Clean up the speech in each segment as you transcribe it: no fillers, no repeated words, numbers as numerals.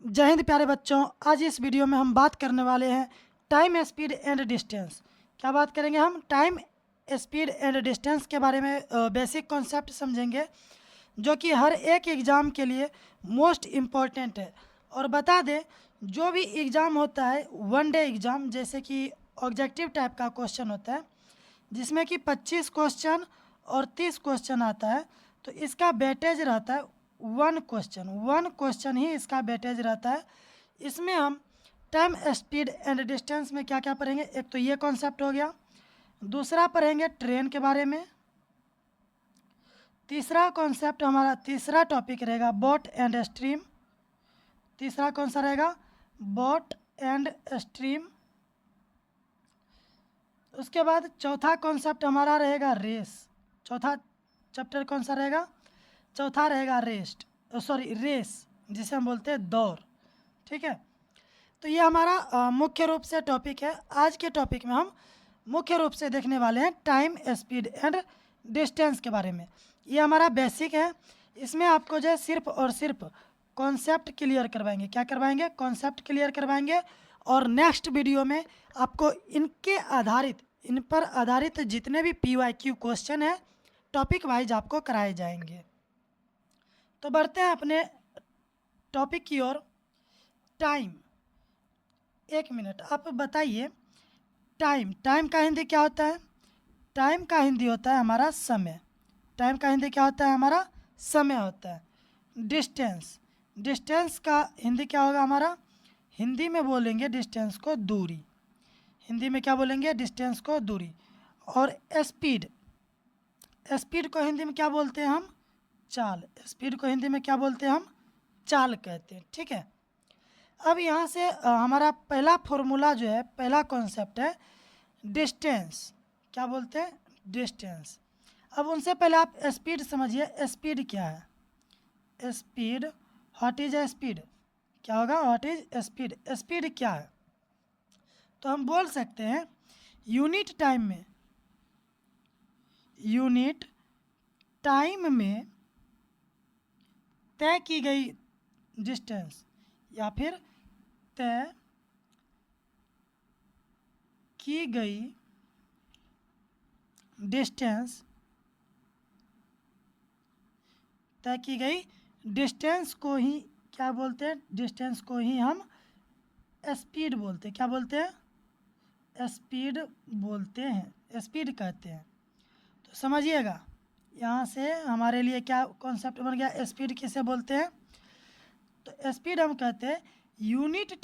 जय हिंद प्यारे बच्चों। आज इस वीडियो में हम बात करने वाले हैं टाइम, स्पीड एंड डिस्टेंस। क्या बात करेंगे हम? टाइम, स्पीड एंड डिस्टेंस के बारे में बेसिक कॉन्सेप्ट समझेंगे, जो कि हर एक एग्ज़ाम के लिए मोस्ट इम्पॉर्टेंट है। और बता दें, जो भी एग्ज़ाम होता है वन डे एग्ज़ाम, जैसे कि ऑब्जेक्टिव टाइप का क्वेश्चन होता है जिसमें कि 25 क्वेश्चन और 30 क्वेश्चन आता है, तो इसका वेटेज रहता है वन क्वेश्चन ही इसका वेटेज रहता है। इसमें हम टाइम, स्पीड एंड डिस्टेंस में क्या क्या पढ़ेंगे? एक तो ये कॉन्सेप्ट हो गया, दूसरा पढ़ेंगे ट्रेन के बारे में, तीसरा कॉन्सेप्ट हमारा तीसरा टॉपिक रहेगा बोट एंड स्ट्रीम। तीसरा कौन सा रहेगा? Boat and stream. उसके बाद चौथा कॉन्सेप्ट हमारा रहेगा रेस। चौथा चैप्टर कौन सा रहेगा? चौथा रहेगा रेस, जिसे हम बोलते हैं दौड़। ठीक है, तो ये हमारा मुख्य रूप से टॉपिक है। आज के टॉपिक में हम मुख्य रूप से देखने वाले हैं टाइम, स्पीड एंड डिस्टेंस के बारे में। ये हमारा बेसिक है। इसमें आपको जो है सिर्फ और सिर्फ कॉन्सेप्ट क्लियर करवाएंगे। क्या करवाएंगे? कॉन्सेप्ट क्लियर करवाएंगे। और नेक्स्ट वीडियो में आपको इन पर आधारित जितने भी PYQ क्वेश्चन है टॉपिक वाइज आपको कराए जाएंगे। तो बढ़ते हैं अपने टॉपिक की ओर। टाइम, एक मिनट आप बताइए, टाइम का हिंदी क्या होता है? टाइम का हिंदी होता है हमारा समय। टाइम का हिंदी क्या होता है? हमारा समय होता है। डिस्टेंस का हिंदी क्या होगा हमारा? हिंदी में बोलेंगे डिस्टेंस को दूरी। हिंदी में क्या बोलेंगे? डिस्टेंस को दूरी। और स्पीड को हिंदी में क्या बोलते हैं हम? चाल। स्पीड को हिंदी में क्या बोलते हैं हम? चाल कहते हैं। ठीक है, अब यहाँ से हमारा पहला फॉर्मूला जो है, पहला कॉन्सेप्ट है डिस्टेंस। क्या बोलते हैं? डिस्टेंस। अब उनसे पहले आप स्पीड समझिए। स्पीड क्या है? Speed, what is speed? क्या होगा? What is speed? स्पीड क्या है? तो हम बोल सकते हैं यूनिट टाइम में तय की गई डिस्टेंस, या फिर तय की गई डिस्टेंस, तय की गई डिस्टेंस को ही क्या बोलते हैं? डिस्टेंस को ही हम स्पीड बोलते हैं। क्या बोलते हैं? स्पीड बोलते हैं, स्पीड कहते हैं। तो समझिएगा, यहाँ से हमारे लिए क्या कॉन्सेप्ट बन गया? स्पीड किसे बोलते हैं? तो स्पीड हम कहते हैं यूनिट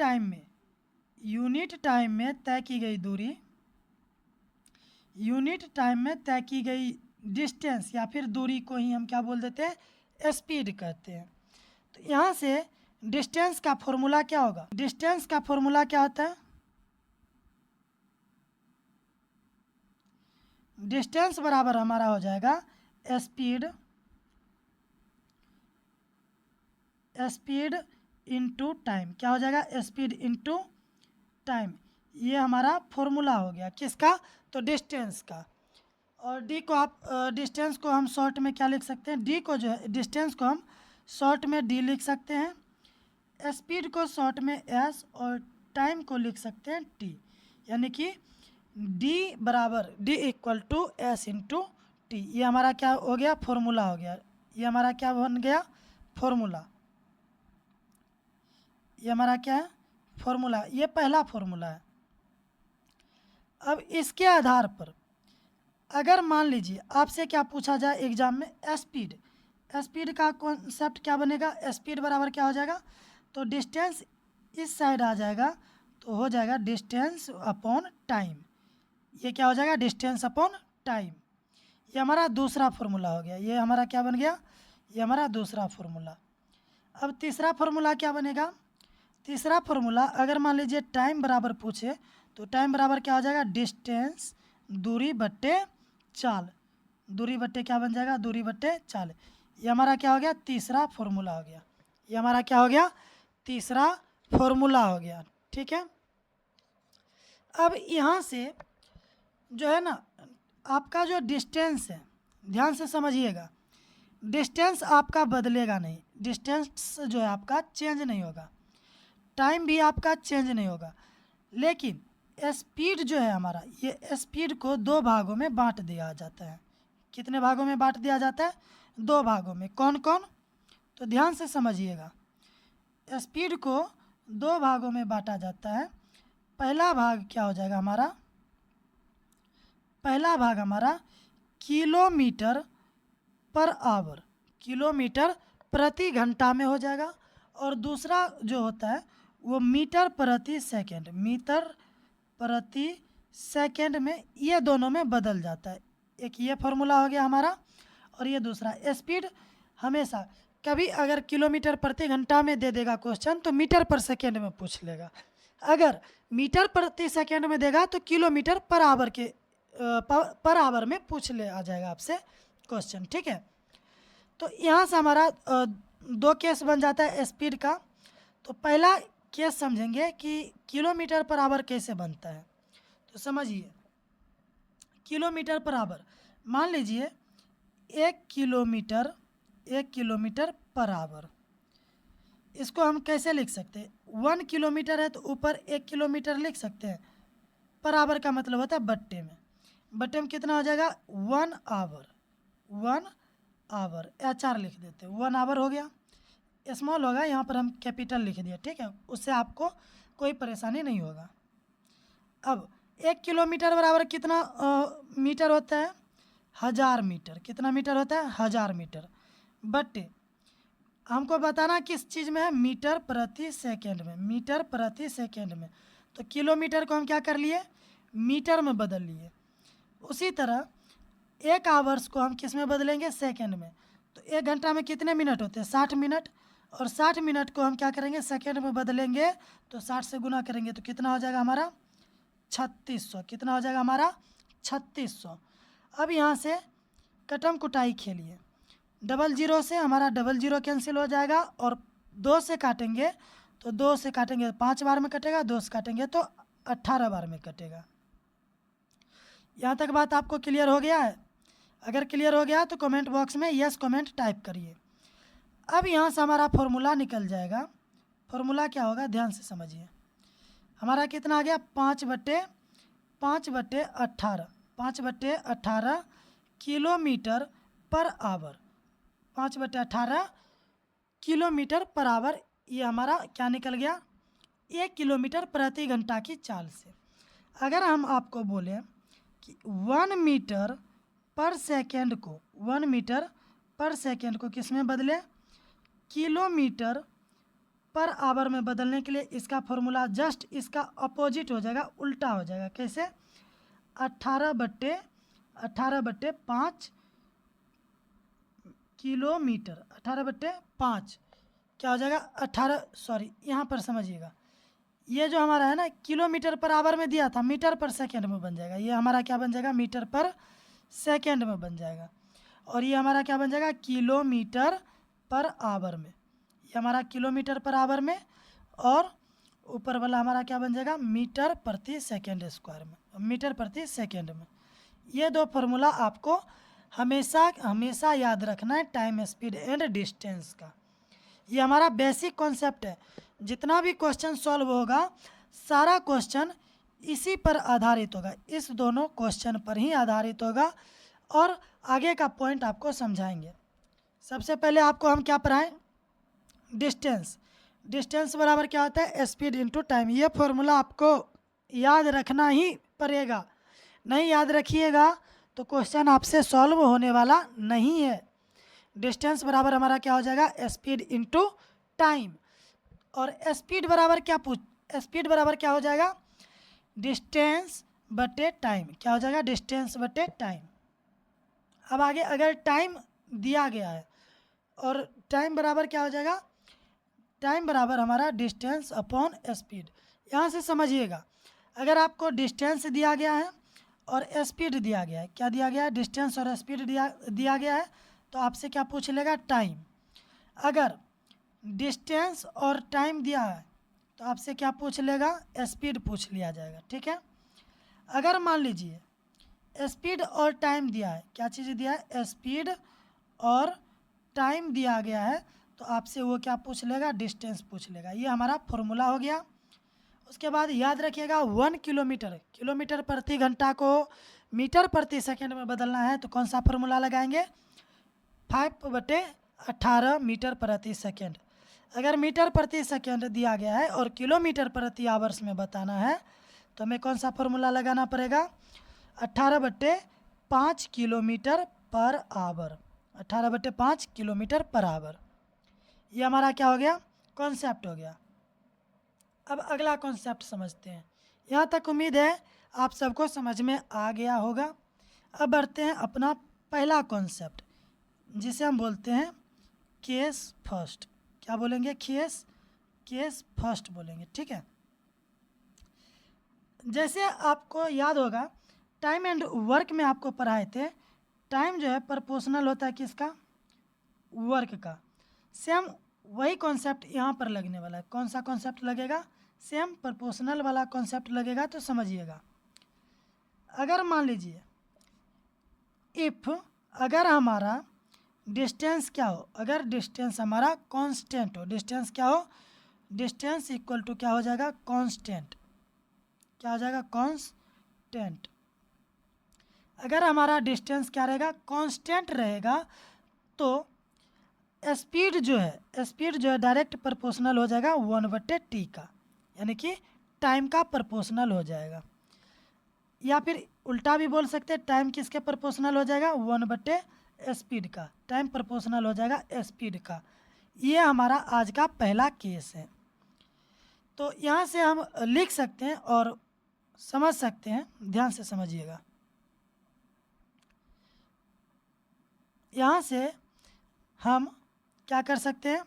टाइम में तय की गई दूरी, यूनिट टाइम में तय की गई डिस्टेंस या फिर दूरी को ही हम क्या बोल देते हैं? स्पीड कहते हैं। तो यहाँ से डिस्टेंस का फॉर्मूला क्या होगा? डिस्टेंस का फॉर्मूला क्या होता है? डिस्टेंस बराबर हमारा हो जाएगा स्पीड इनटू टाइम। क्या हो जाएगा? Speed into time. ये हमारा फॉर्मूला हो गया किसका? तो डिस्टेंस का। और डी को आप डिस्टेंस को हम शॉर्ट में क्या लिख सकते हैं? डी को जो है, डिस्टेंस को हम शॉर्ट में डी लिख सकते हैं। स्पीड को शॉर्ट में एस और टाइम को लिख सकते हैं टी। यानी कि डी बराबर D equal to S into T. ये हमारा क्या हो गया? फॉर्मूला हो गया। ये हमारा क्या बन गया? फॉर्मूला। ये हमारा क्या है? फॉर्मूला। ये पहला फॉर्मूला है। अब इसके आधार पर अगर मान लीजिए आपसे क्या पूछा जाए एग्जाम में, स्पीड का कॉन्सेप्ट क्या बनेगा? स्पीड बराबर क्या हो जाएगा? तो डिस्टेंस इस साइड आ जाएगा, तो हो जाएगा डिस्टेंस अपॉन टाइम। ये क्या हो जाएगा? Distance upon time. ये हमारा दूसरा फॉर्मूला हो गया। ये हमारा क्या बन गया? ये हमारा दूसरा फॉर्मूला। अब तीसरा फॉर्मूला क्या बनेगा? तीसरा फॉर्मूला अगर मान लीजिए टाइम बराबर पूछे, तो टाइम बराबर क्या हो जाएगा? डिस्टेंस दूरी बट्टे चाल। दूरी बट्टे क्या बन जाएगा? दूरी बट्टे चाल। ये हमारा क्या हो गया? तीसरा फॉर्मूला हो गया। ये हमारा क्या हो गया? तीसरा फॉर्मूला हो गया। ठीक है, अब यहाँ से जो है ना, आपका जो डिस्टेंस है, ध्यान से समझिएगा, डिस्टेंस आपका बदलेगा नहीं। डिस्टेंस जो है आपका चेंज नहीं होगा। टाइम भी आपका चेंज नहीं होगा, लेकिन स्पीड जो है हमारा, ये स्पीड को दो भागों में बांट दिया जाता है। कितने भागों में बांट दिया जाता है? दो भागों में। कौन कौन? तो ध्यान से समझिएगा। स्पीड को दो भागों में बांटा जाता है। पहला भाग क्या हो जाएगा हमारा? पहला भाग हमारा किलोमीटर पर आवर, किलोमीटर प्रति घंटा में हो जाएगा। और दूसरा जो होता है वो मीटर प्रति सेकंड, मीटर प्रति सेकंड में, ये दोनों में बदल जाता है। एक ये फार्मूला हो गया हमारा, और ये दूसरा। स्पीड हमेशा कभी अगर किलोमीटर प्रति घंटा में दे देगा क्वेश्चन तो मीटर पर सेकंड में पूछ लेगा। अगर मीटर प्रति सेकंड में देगा तो किलोमीटर पर आवर के पर आवर में पूछ ले आ जाएगा आपसे क्वेश्चन। ठीक है, तो यहाँ से हमारा दो केस बन जाता है स्पीड का। तो पहला केस समझेंगे कि किलोमीटर पर आवर कैसे बनता है। तो समझिए, किलोमीटर पर आवर, मान लीजिए 1 किलोमीटर पर आवर, इसको हम कैसे लिख सकते हैं? 1 किलोमीटर है तो ऊपर 1 किलोमीटर लिख सकते हैं। पर आवर का मतलब होता है बट्टे में। बट्टे में कितना हो जाएगा? 1 आवर, 1 आवर, HR लिख देते हैं। 1 आवर हो गया। स्मॉल होगा, यहाँ पर हम कैपिटल लिख दिए। ठीक है, उससे आपको कोई परेशानी नहीं होगा। अब 1 किलोमीटर बराबर कितना मीटर होता है? 1000 मीटर। कितना मीटर होता है? 1000 मीटर। बट्टे हमको बताना किस चीज़ में है? मीटर प्रति सेकंड में, मीटर प्रति सेकंड में। तो किलोमीटर को हम क्या कर लिए? मीटर में बदल लिए। उसी तरह 1 आवर्स को हम किस में बदलेंगे? सेकंड में। तो 1 घंटा में कितने मिनट होते हैं? 60 मिनट। और 60 मिनट को हम क्या करेंगे? सेकंड में बदलेंगे। तो 60 से गुना करेंगे तो कितना हो जाएगा हमारा? 3600। कितना हो जाएगा हमारा? 3600। अब यहाँ से कटम कुटाई खेलिए। 00 से हमारा 00 कैंसिल हो जाएगा, और 2 से काटेंगे तो 2 से काटेंगे 5 बार में कटेगा, 2 से काटेंगे तो 18 बार में कटेगा। यहाँ तक बात आपको क्लियर हो गया है? अगर क्लियर हो गया तो कमेंट बॉक्स में यस कमेंट टाइप करिए। अब यहाँ से हमारा फॉर्मूला निकल जाएगा। फॉर्मूला क्या होगा? ध्यान से समझिए। हमारा कितना आ गया? 5/18, 5/18 kilometre per hour, 5/18 kilometre per hour. ये हमारा क्या निकल गया? 1 किलोमीटर प्रति घंटा की चाल से। अगर हम आपको बोलें कि 1 मीटर पर सेकेंड को, 1 मीटर पर सेकेंड को किस में बदले? किलोमीटर पर आवर में बदलने के लिए इसका फॉर्मूला जस्ट इसका अपोजिट हो जाएगा, उल्टा हो जाएगा। कैसे? 18/5 किलोमीटर, 18/5 क्या हो जाएगा? 18, सॉरी यहाँ पर समझिएगा, ये जो हमारा है ना किलोमीटर पर आवर में दिया था, मीटर पर सेकंड में बन जाएगा। ये हमारा क्या बन जाएगा? मीटर पर सेकंड में बन जाएगा। और ये हमारा क्या बन जाएगा? किलोमीटर पर आवर में। ये हमारा किलोमीटर पर आवर में, और ऊपर वाला हमारा क्या बन जाएगा? मीटर प्रति सेकंड स्क्वायर में, मीटर प्रति सेकंड में। ये दो फार्मूला आपको हमेशा हमेशा याद रखना है टाइम, स्पीड एंड डिस्टेंस का। ये हमारा बेसिक कॉन्सेप्ट है। जितना भी क्वेश्चन सॉल्व होगा सारा क्वेश्चन इसी पर आधारित होगा, इस दोनों क्वेश्चन पर ही आधारित होगा, और आगे का पॉइंट आपको समझाएंगे। सबसे पहले आपको हम क्या पढ़ाएं? डिस्टेंस। डिस्टेंस बराबर क्या होता है? Speed into time. ये फॉर्मूला आपको याद रखना ही पड़ेगा। नहीं याद रखिएगा तो क्वेश्चन आपसे सॉल्व होने वाला नहीं है। डिस्टेंस बराबर हमारा क्या हो जाएगा? Speed into time. और स्पीड बराबर क्या स्पीड बराबर क्या हो जाएगा? डिस्टेंस बटे टाइम। क्या हो जाएगा? डिस्टेंस बटे टाइम। अब आगे अगर टाइम दिया गया है और टाइम बराबर क्या हो जाएगा? टाइम बराबर हमारा डिस्टेंस अपॉन स्पीड। यहाँ से समझिएगा, अगर आपको डिस्टेंस दिया गया है और स्पीड दिया गया है, क्या दिया गया है? डिस्टेंस और स्पीड दिया गया है, तो आपसे क्या पूछ लेगा? टाइम। अगर डिस्टेंस और टाइम दिया है तो आपसे क्या पूछ लेगा? स्पीड पूछ लिया जाएगा। ठीक है, अगर मान लीजिए स्पीड और टाइम दिया है, क्या चीज़ दिया है? स्पीड और टाइम दिया गया है, तो आपसे वो क्या पूछ लेगा, डिस्टेंस पूछ लेगा। ये हमारा फॉर्मूला हो गया। उसके बाद याद रखिएगा 1 किलोमीटर, किलोमीटर प्रति घंटा को मीटर प्रति सेकंड में बदलना है तो कौन सा फॉर्मूला लगाएंगे, 5/18 मीटर प्रति सेकंड। अगर मीटर प्रति सेकंड दिया गया है और किलोमीटर प्रति आवर्स में बताना है तो हमें कौन सा फॉर्मूला लगाना पड़ेगा, 18/5 kilometre per hour, 18/5 kilometre per hour. ये हमारा क्या हो गया, कॉन्सेप्ट हो गया। अब अगला कॉन्सेप्ट समझते हैं। यहाँ तक उम्मीद है आप सबको समझ में आ गया होगा। अब बढ़ते हैं अपना पहला कॉन्सेप्ट, जिसे हम बोलते हैं केस फर्स्ट। क्या बोलेंगे, केस फर्स्ट बोलेंगे, ठीक है। जैसे आपको याद होगा टाइम एंड वर्क में आपको पढ़ाए थे, टाइम जो है प्रोपोर्शनल होता है किसका, वर्क का। सेम वही कॉन्सेप्ट यहाँ पर लगने वाला है। कौन सा कॉन्सेप्ट लगेगा, सेम प्रोपोर्शनल वाला कॉन्सेप्ट लगेगा। तो समझिएगा, अगर मान लीजिए अगर हमारा डिस्टेंस क्या हो, अगर डिस्टेंस हमारा कांस्टेंट हो, डिस्टेंस क्या हो, डिस्टेंस इक्वल टू क्या हो जाएगा, कांस्टेंट। क्या हो जाएगा, कांस्टेंट। अगर हमारा डिस्टेंस क्या रहेगा, कांस्टेंट रहेगा तो स्पीड जो है डायरेक्ट प्रोपोर्शनल हो जाएगा 1/t का, यानी कि टाइम का प्रोपोर्शनल हो जाएगा। या फिर उल्टा भी बोल सकते हैं, टाइम किसके प्रोपोर्शनल हो जाएगा, 1/स्पीड का, टाइम प्रोपोर्शनल हो जाएगा स्पीड का। ये हमारा आज का पहला केस है। तो यहाँ से हम लिख सकते हैं और समझ सकते हैं, ध्यान से समझिएगा। यहाँ से हम क्या कर सकते हैं,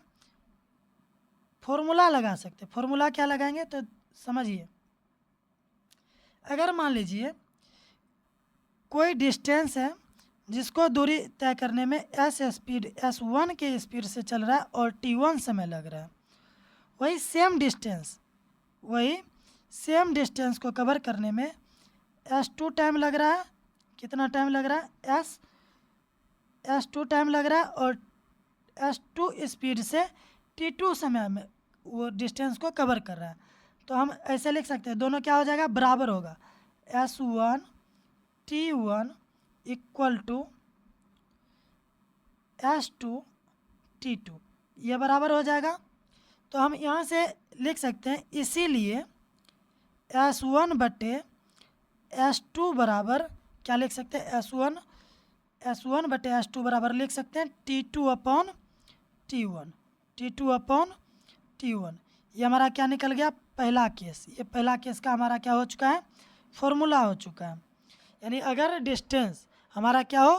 फॉर्मूला लगा सकते हैं। फॉर्मूला क्या लगाएंगे तो समझिए, अगर मान लीजिए कोई डिस्टेंस है जिसको दूरी तय करने में S1 के स्पीड से चल रहा है और T1 समय लग रहा है, वही सेम डिस्टेंस को कवर करने में S2 टाइम लग रहा है। कितना टाइम लग रहा है, S2 टाइम लग रहा है और S2 स्पीड से T2 समय में वो डिस्टेंस को कवर कर रहा है। तो हम ऐसे लिख सकते हैं, दोनों क्या हो जाएगा, बराबर होगा, S1 T1 equal to S2 T2, ये बराबर हो जाएगा। तो हम यहाँ से लिख सकते हैं, इसीलिए S1/S2 बराबर क्या लिख सकते हैं, S1/S2 बराबर लिख सकते हैं T2/T1, T2/T1। ये हमारा क्या निकल गया, पहला केस। ये पहला केस का हमारा क्या हो चुका है, फॉर्मूला हो चुका है। यानी अगर डिस्टेंस हमारा क्या हो,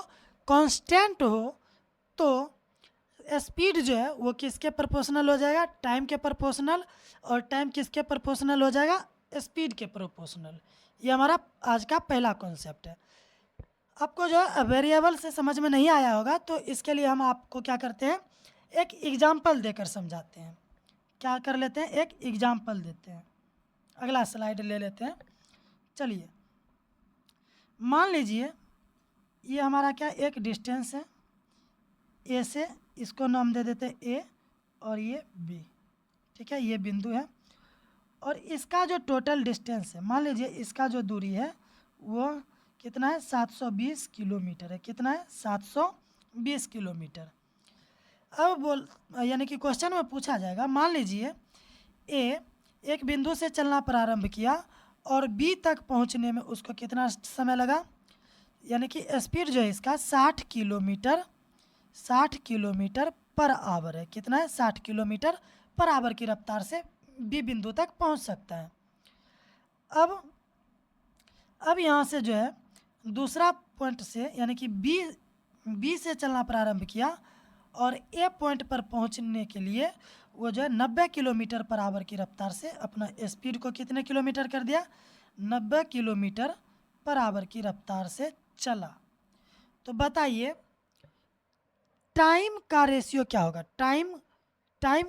कांस्टेंट हो, तो स्पीड जो है वो किसके प्रोपोर्शनल हो जाएगा, टाइम के प्रोपोर्शनल, और टाइम किसके प्रोपोर्शनल हो जाएगा, स्पीड के प्रोपोर्शनल। ये हमारा आज का पहला कॉन्सेप्ट है। आपको जो है वेरिएबल से समझ में नहीं आया होगा तो इसके लिए हम आपको क्या करते हैं, एक एग्जाम्पल देकर समझाते हैं। क्या कर लेते हैं, एक एग्जाम्पल देते हैं। अगला स्लाइड ले लेते हैं। चलिए, मान लीजिए ये हमारा क्या एक डिस्टेंस है ए से, इसको नाम दे देते हैं ए और ये बी, ठीक है, ये बिंदु है। और इसका जो टोटल डिस्टेंस है, मान लीजिए इसका जो दूरी है वो कितना है, 720 किलोमीटर है। कितना है, 720 किलोमीटर। अब यानी कि क्वेश्चन में पूछा जाएगा, मान लीजिए ए एक बिंदु से चलना प्रारंभ किया और बी तक पहुंचने में उसको कितना समय लगा, यानी कि स्पीड जो है इसका 60 किलोमीटर पर आवर है। कितना है, 60 किलोमीटर पर आवर की रफ्तार से बी बिंदु तक पहुंच सकता है। अब यहाँ से जो है दूसरा पॉइंट से, यानी कि बी से चलना प्रारंभ किया और ए पॉइंट पर पहुंचने के लिए वो जो है 90 किलोमीटर पर आवर की रफ्तार से अपना स्पीड को कितने किलोमीटर कर दिया, 90 किलोमीटर पर आवर की रफ्तार से चला। तो बताइए टाइम का रेशियो क्या होगा, टाइम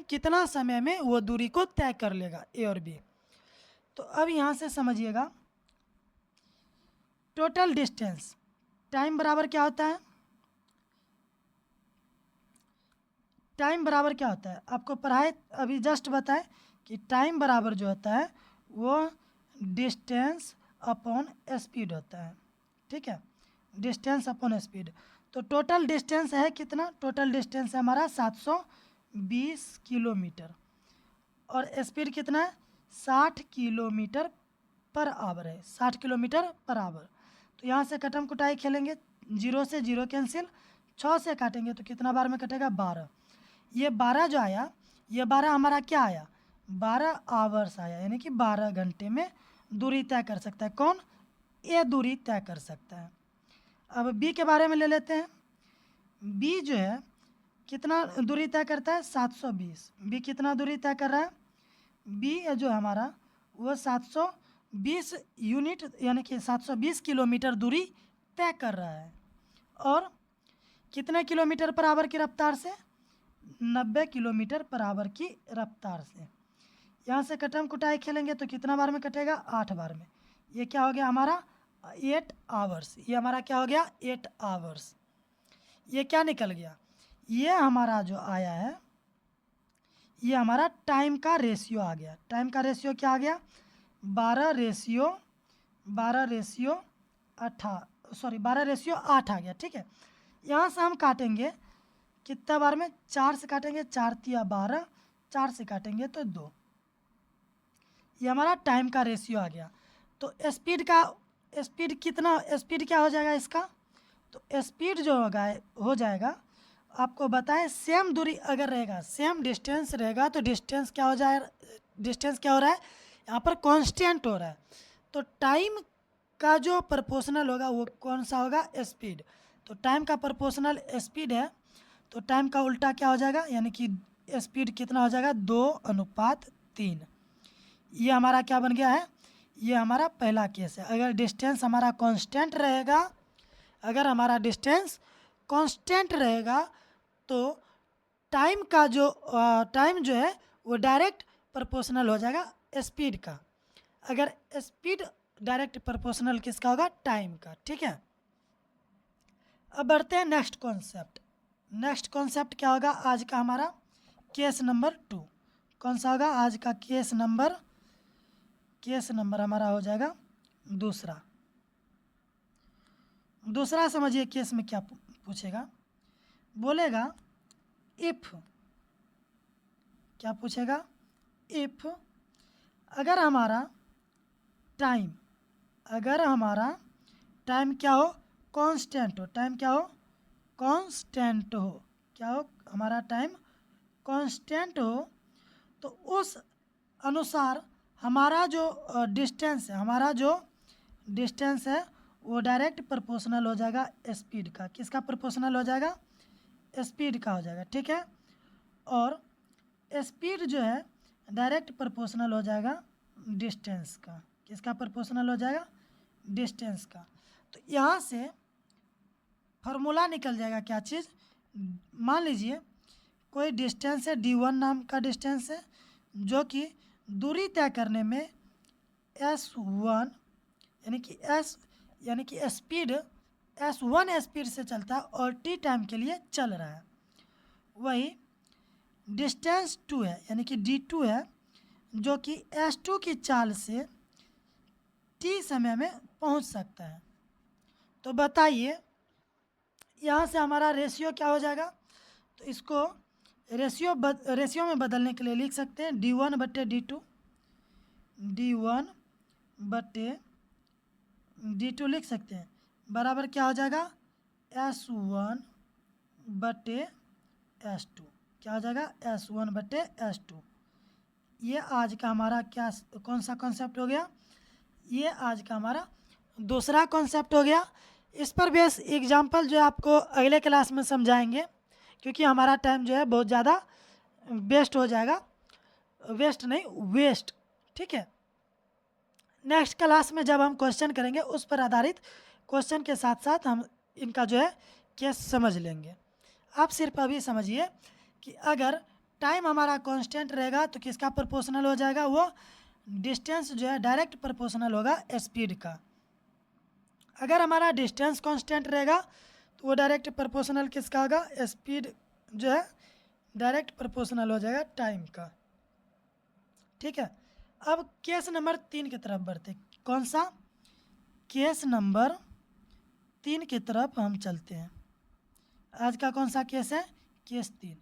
कितना समय में वो दूरी को तय कर लेगा, ए और बी। तो अब यहाँ से समझिएगा, टोटल डिस्टेंस, टाइम बराबर क्या होता है, टाइम बराबर क्या होता है, आपको पढ़ाए अभी जस्ट बताएं कि टाइम बराबर जो होता है वो डिस्टेंस अपॉन स्पीड होता है। ठीक है, डिस्टेंस अपॉन स्पीड। तो टोटल डिस्टेंस है कितना, टोटल डिस्टेंस है हमारा 720 किलोमीटर और स्पीड कितना है 60 किलोमीटर पर आवर है, 60 किलोमीटर पर आवर। तो यहाँ से कटम कुटाई खेलेंगे, 0 से 0 कैंसिल, 6 से काटेंगे तो कितना बार में कटेगा 12। ये 12 जो आया, ये 12 हमारा क्या आया 12 आवर्स आया, यानी कि 12 घंटे में दूरी तय कर सकता है। कौन, ये दूरी तय कर सकता है। अब बी के बारे में ले लेते हैं। बी जो है कितना दूरी तय करता है 720। बी कितना दूरी तय कर रहा है, बी जो है हमारा वो 720 यूनिट यानी कि 720 किलोमीटर दूरी तय कर रहा है और कितने किलोमीटर पर आवर की रफ्तार से, 90 किलोमीटर पर आवर की रफ्तार से। यहाँ से कटम कुटाई खेलेंगे तो कितना बार में कटेगा 8 बार में। ये क्या हो गया हमारा 8 आवर्स, ये हमारा क्या हो गया 8 आवर्स। ये क्या निकल गया, ये हमारा जो आया है ये हमारा टाइम का रेशियो आ गया। टाइम का रेशियो क्या आ गया 12 रेशियो 8 आ गया। ठीक है, यहाँ से हम काटेंगे कितना बार में, 4 से काटेंगे, 4 तिया 12, 4 से काटेंगे तो 2। ये हमारा टाइम का रेशियो आ गया। तो स्पीड कितना, स्पीड क्या हो जाएगा इसका, तो स्पीड जो होगा हो जाएगा, आपको बताएं सेम दूरी अगर रहेगा, सेम डिस्टेंस रहेगा तो डिस्टेंस क्या हो जाए, डिस्टेंस क्या हो रहा है यहाँ पर कांस्टेंट हो रहा है। तो टाइम का जो प्रोपोर्शनल होगा वो कौन सा होगा, स्पीड। तो टाइम का प्रोपोर्शनल स्पीड है तो टाइम का उल्टा क्या हो जाएगा, यानी कि स्पीड कितना हो जाएगा 2:3। ये हमारा क्या बन गया है, ये हमारा पहला केस है। अगर डिस्टेंस हमारा कांस्टेंट रहेगा, अगर हमारा डिस्टेंस कांस्टेंट रहेगा तो टाइम का जो टाइम जो है वो डायरेक्ट प्रोपोर्शनल हो जाएगा स्पीड का। अगर स्पीड डायरेक्ट प्रोपोर्शनल किसका होगा, टाइम का। ठीक है, अब बढ़ते हैं नेक्स्ट कॉन्सेप्ट। नेक्स्ट कॉन्सेप्ट क्या होगा आज का हमारा, केस नंबर 2। कौन सा होगा आज का केस नंबर हमारा हो जाएगा दूसरा। दूसरा समझिए केस में क्या पूछेगा, बोलेगा इफ, क्या पूछेगा, इफ अगर हमारा टाइम क्या हो कांस्टेंट हो, टाइम क्या हो कांस्टेंट हो, क्या हो हमारा टाइम कांस्टेंट हो, तो उस अनुसार हमारा जो डिस्टेंस है वो डायरेक्ट प्रोपोर्शनल हो जाएगा स्पीड का। किसका प्रोपोर्शनल हो जाएगा, स्पीड का हो जाएगा। ठीक है, और स्पीड जो है डायरेक्ट प्रोपोर्शनल हो जाएगा डिस्टेंस का। किसका प्रोपोर्शनल हो जाएगा, डिस्टेंस का। तो यहाँ से फार्मूला निकल जाएगा क्या चीज़, मान लीजिए कोई डिस्टेंस है d1 नाम का डिस्टेंस है जो कि दूरी तय करने में s1 यानी कि स्पीड s1 स्पीड से चलता है और t टाइम के लिए चल रहा है। वही डिस्टेंस 2 है यानी कि d2 है जो कि s2 की चाल से t समय में पहुंच सकता है। तो बताइए यहाँ से हमारा रेशियो क्या हो जाएगा, तो इसको रेशियो में बदलने के लिए लिख सकते हैं d1 बट्टे d2 लिख सकते हैं, बराबर क्या हो जाएगा s1 बट्टे s2। क्या हो जाएगा s1 बट्टे s2। ये आज का हमारा क्या कौन सा कॉन्सेप्ट हो गया, ये आज का हमारा दूसरा कॉन्सेप्ट हो गया। इस पर बेस एग्जाम्पल जो है आपको अगले क्लास में समझाएंगे क्योंकि हमारा टाइम जो है बहुत ज़्यादा वेस्ट हो जाएगा, वेस्ट। ठीक है, नेक्स्ट क्लास में जब हम क्वेश्चन करेंगे उस पर आधारित क्वेश्चन के साथ साथ हम इनका जो है केस समझ लेंगे। आप सिर्फ अभी समझिए कि अगर टाइम हमारा कांस्टेंट रहेगा तो किसका प्रोपोर्शनल हो जाएगा, वो डिस्टेंस जो है डायरेक्ट प्रोपोर्शनल होगा स्पीड का। अगर हमारा डिस्टेंस कांस्टेंट रहेगा तो वो डायरेक्ट प्रोपोर्शनल किसका होगा, स्पीड जो है डायरेक्ट प्रोपोर्शनल हो जाएगा टाइम का। ठीक है, अब केस नंबर 3 की तरफ बढ़ते हैं। कौन सा? केस नंबर 3 की तरफ हम चलते हैं। आज का कौन सा केस है? केस 3।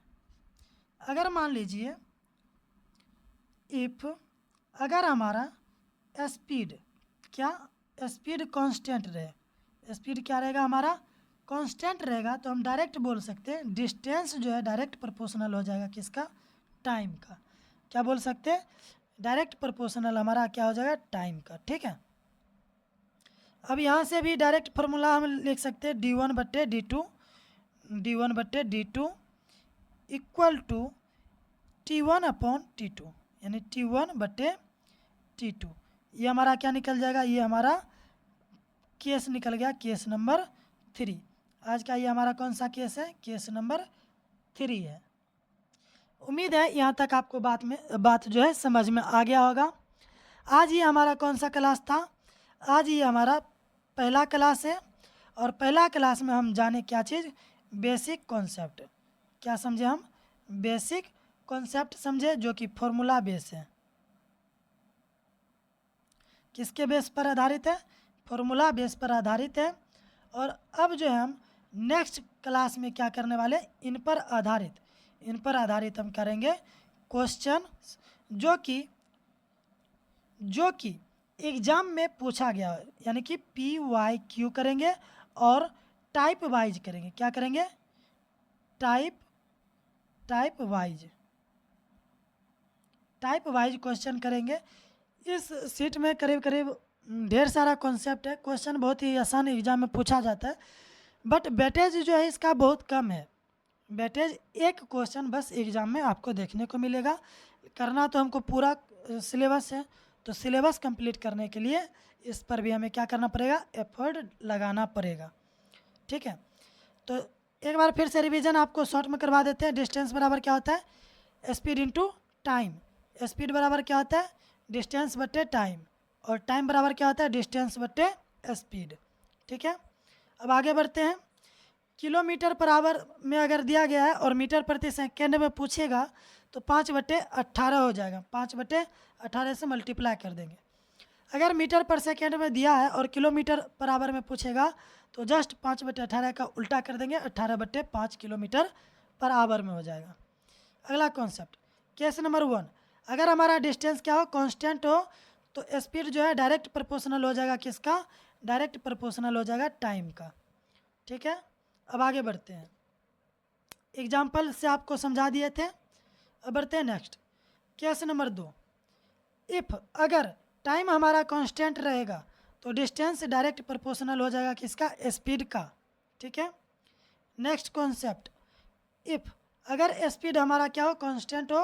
अगर मान लीजिए इफ अगर हमारा स्पीड स्पीड कांस्टेंट रहे, स्पीड क्या रहेगा हमारा? कांस्टेंट रहेगा, तो हम डायरेक्ट बोल सकते हैं डिस्टेंस जो है डायरेक्ट प्रोपोर्शनल हो जाएगा किसका? टाइम का। क्या बोल सकते हैं? डायरेक्ट प्रोपोर्शनल हमारा क्या हो जाएगा? टाइम का। ठीक है, अब यहाँ से भी डायरेक्ट फार्मूला हम लिख सकते हैं d1/d2 इक्वल टू T1/T2, यानी T1/T2। ये हमारा क्या निकल जाएगा? ये हमारा केस निकल गया, केस नंबर 3। आज का ये हमारा कौन सा केस है? केस नंबर 3 है। उम्मीद है यहाँ तक आपको बात जो है समझ में आ गया होगा। आज ये हमारा कौन सा क्लास था? आज ये हमारा पहला क्लास है, और पहला क्लास में हम जाने क्या चीज़? Basic concept. क्या समझे हम? बेसिक कॉन्सेप्ट समझे, जो कि फॉर्मूला बेस है। किसके बेस पर आधारित है? फॉर्मूला बेस पर आधारित है। और अब जो है हम नेक्स्ट क्लास में क्या करने वाले? इन पर आधारित हम करेंगे क्वेश्चन जो कि एग्जाम में पूछा गया है, यानी कि PYQ करेंगे और टाइप वाइज करेंगे। क्या करेंगे? टाइप वाइज क्वेश्चन करेंगे। इस सीट में करीब करीब ढेर सारा कॉन्सेप्ट है। क्वेश्चन बहुत ही आसान एग्जाम में पूछा जाता है, बट वेटेज जो है इसका बहुत कम है। वेटेज एक क्वेश्चन बस एग्ज़ाम में आपको देखने को मिलेगा। करना तो हमको पूरा सिलेबस है, तो सिलेबस कंप्लीट करने के लिए इस पर भी हमें क्या करना पड़ेगा? एफर्ट लगाना पड़ेगा। ठीक है, तो एक बार फिर से रिवीजन आपको शॉर्ट में करवा देते हैं। डिस्टेंस बराबर क्या होता है? Speed into time. स्पीड बराबर क्या होता है? डिस्टेंस बटे टाइम। और टाइम बराबर क्या होता है? डिस्टेंस बटे स्पीड। ठीक है, अब आगे बढ़ते हैं। किलोमीटर पर आवर में अगर दिया गया है और मीटर प्रति सेकेंड में पूछेगा तो 5/18 हो जाएगा। 5/18 से मल्टीप्लाई कर देंगे। अगर मीटर पर सेकेंड में दिया है और किलोमीटर पर आवर में पूछेगा तो जस्ट 5/18 का उल्टा कर देंगे, 18/5 किलोमीटर पर आवर में हो जाएगा। अगला कॉन्सेप्ट, केस नंबर 1। अगर हमारा डिस्टेंस क्या हो? कांस्टेंट हो, तो स्पीड जो है डायरेक्ट प्रोपोर्शनल हो जाएगा किसका? डायरेक्ट प्रोपोर्शनल हो जाएगा टाइम का। ठीक है, अब आगे बढ़ते हैं। एग्जाम्पल से आपको समझा दिए थे, अब बढ़ते हैं नेक्स्ट। Case number 2। इफ़ अगर टाइम हमारा कांस्टेंट रहेगा तो डिस्टेंस डायरेक्ट प्रोपोर्शनल हो जाएगा किसका? स्पीड का। ठीक है, नेक्स्ट कॉन्सेप्ट, इफ़ अगर स्पीड हमारा क्या हो? कांस्टेंट हो,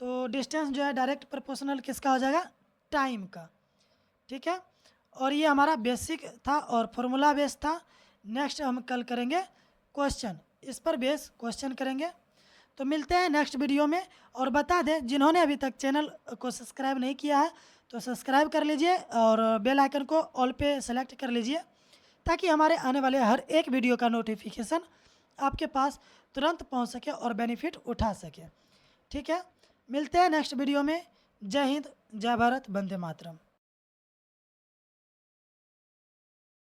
तो डिस्टेंस जो है डायरेक्ट प्रोपोर्शनल किसका हो जाएगा? टाइम का। ठीक है, और ये हमारा बेसिक था और फॉर्मूला बेस था। नेक्स्ट हम कल करेंगे क्वेश्चन, इस पर बेस क्वेश्चन करेंगे। तो मिलते हैं नेक्स्ट वीडियो में। और बता दें, जिन्होंने अभी तक चैनल को सब्सक्राइब नहीं किया है तो सब्सक्राइब कर लीजिए और बेल आइकन को ऑल पे सेलेक्ट कर लीजिए, ताकि हमारे आने वाले हर एक वीडियो का नोटिफिकेशन आपके पास तुरंत पहुंच सके और बेनिफिट उठा सके। ठीक है, मिलते हैं नेक्स्ट वीडियो में। जय हिंद, जय भारत, वंदे मातरम।